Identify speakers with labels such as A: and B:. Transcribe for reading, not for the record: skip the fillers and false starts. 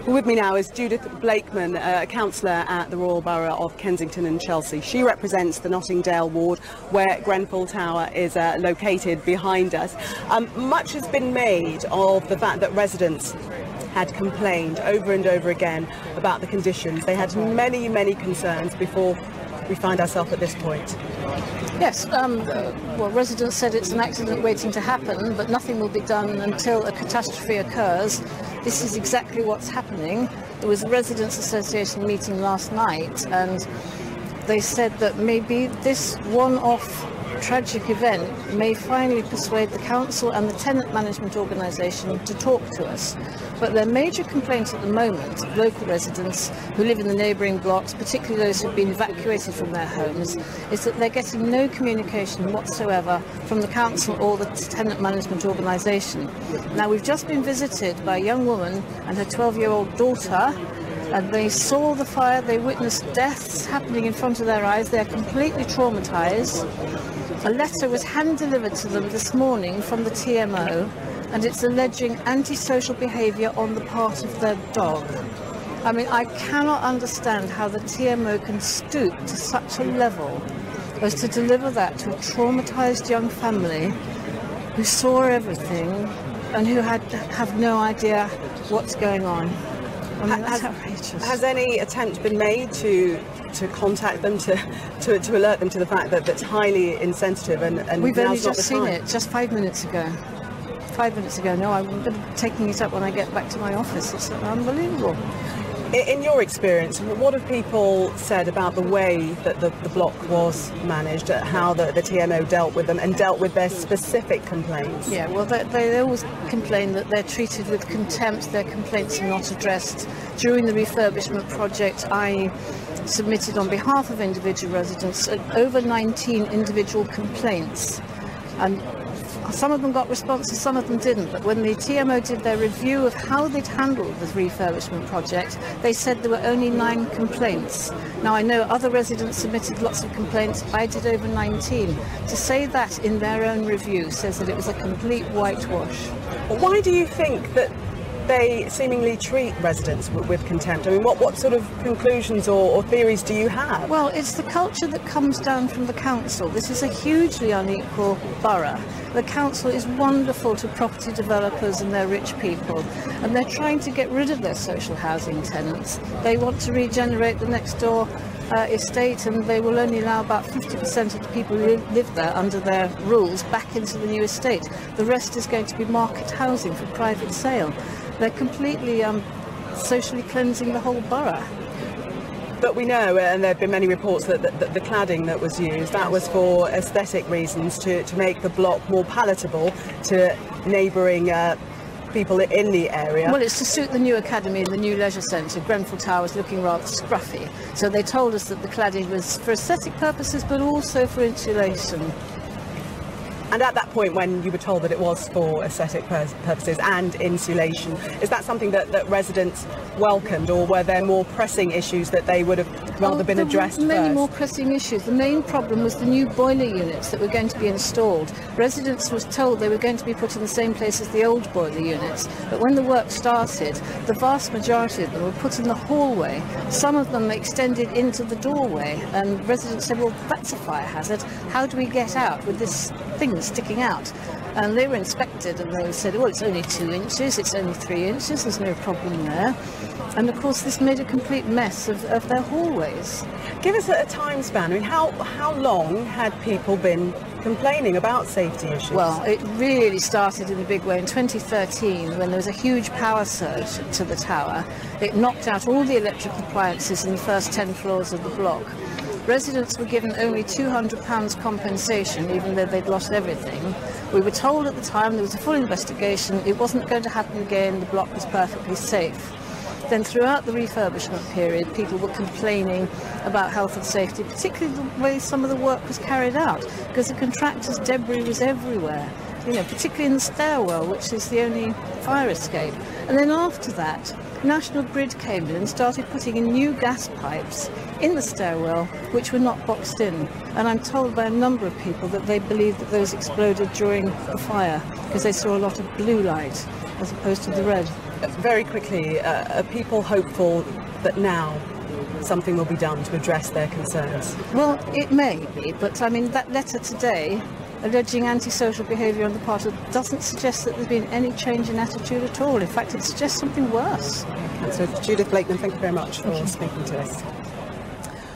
A: Well, with me now is Judith Blakeman, a councillor at the Royal Borough of Kensington and Chelsea. She represents the Nottingdale ward where Grenfell Tower is located behind us. Much has been made of the fact that residents had complained over and over again about the conditions. They had many, many concerns before we find ourselves at this point.
B: Yes, well, residents said it's an accident waiting to happen, but nothing will be done until a catastrophe occurs. This is exactly what's happening. There was a Residents' Association meeting last night, and they said that maybe this one-off tragic event may finally persuade the council and the tenant management organisation to talk to us. But their major complaint at the moment, local residents who live in the neighbouring blocks, particularly those who've been evacuated from their homes, is that they're getting no communication whatsoever from the council or the tenant management organisation. Now, we've just been visited by a young woman and her 12-year-old daughter, and they saw the fire, they witnessed deaths happening in front of their eyes. They're completely traumatised. A letter was hand-delivered to them this morning from the TMO, and it's alleging antisocial behaviour on the part of their dog. I mean, I cannot understand how the TMO can stoop to such a level as to deliver that to a traumatised young family who saw everything and who have no idea what's going on. I mean, that's outrageous.
A: Has any attempt been made to contact them, to alert them to the fact that that's highly insensitive and
B: we've only just
A: seen
B: it just 5 minutes ago. 5 minutes ago. No, I'm going to be taking it up when I get back to my office. It's unbelievable.
A: In your experience, what have people said about the way that the block was managed, how the TMO dealt with them and dealt with their specific complaints?
B: Yeah, well, they always complain that they're treated with contempt, their complaints are not addressed. During the refurbishment project, I submitted on behalf of individual residents over 19 individual complaints, and some of them got responses, some of them didn't. But when the TMO did their review of how they'd handled the refurbishment project, they said there were only 9 complaints. Now, I know other residents submitted lots of complaints. I did over 19. To say that in their own review says that it was a complete whitewash.
A: Why do you think that they seemingly treat residents with contempt? I mean, what sort of conclusions or theories do you have?
B: Well, it's the culture that comes down from the council. This is a hugely unequal borough. The council is wonderful to property developers and their rich people, and they're trying to get rid of their social housing tenants. They want to regenerate the next door estate, and they will only allow about 50% of the people who live there under their rules back into the new estate. The rest is going to be market housing for private sale. They're completely socially cleansing the whole borough.
A: But we know, and there have been many reports, that the cladding that was used, that was for aesthetic reasons, to make the block more palatable to neighbouring people in the area.
B: Well, it's to suit the new academy and the new leisure centre. Grenfell Tower is looking rather scruffy. So they told us that the cladding was for aesthetic purposes, but also for insulation.
A: And at that point, when you were told that it was for aesthetic purposes and insulation, is that something that residents welcomed, or were there more pressing issues that they would have rather been addressed first?
B: Many more pressing issues. The main problem was the new boiler units that were going to be installed. Residents was told they were going to be put in the same place as the old boiler units, but when the work started, the vast majority of them were put in the hallway. Some of them extended into the doorway, and residents said, well, that's a fire hazard. How do we get out with this thing sticking out? And they were inspected, and they said, well, it's only 2 inches, it's only 3 inches, there's no problem there. And of course this made a complete mess of their hallways.
A: Give us a time span. I mean, how long had people been complaining about safety issues?
B: Well, it really started in a big way in 2013, when there was a huge power surge to the tower. It knocked out all the electrical appliances in the first 10 floors of the block. Residents were given only £200 compensation, even though they'd lost everything. We were told at the time there was a full investigation, it wasn't going to happen again, the block was perfectly safe. Then throughout the refurbishment period, people were complaining about health and safety, particularly the way some of the work was carried out, because the contractor's debris was everywhere, particularly in the stairwell, which is the only fire escape. And then after that, National Grid came in and started putting in new gas pipes in the stairwell, which were not boxed in. And I'm told by a number of people that they believe that those exploded during the fire, because they saw a lot of blue light as opposed to the red.
A: Very quickly, are people hopeful that now something will be done to address their concerns?
B: Well, it may be, but I mean, that letter today alleging antisocial behaviour on the part of doesn't suggest that there's been any change in attitude at all. In fact, it suggests something worse.
A: So Judith Blakeman, thank you very much for speaking to us.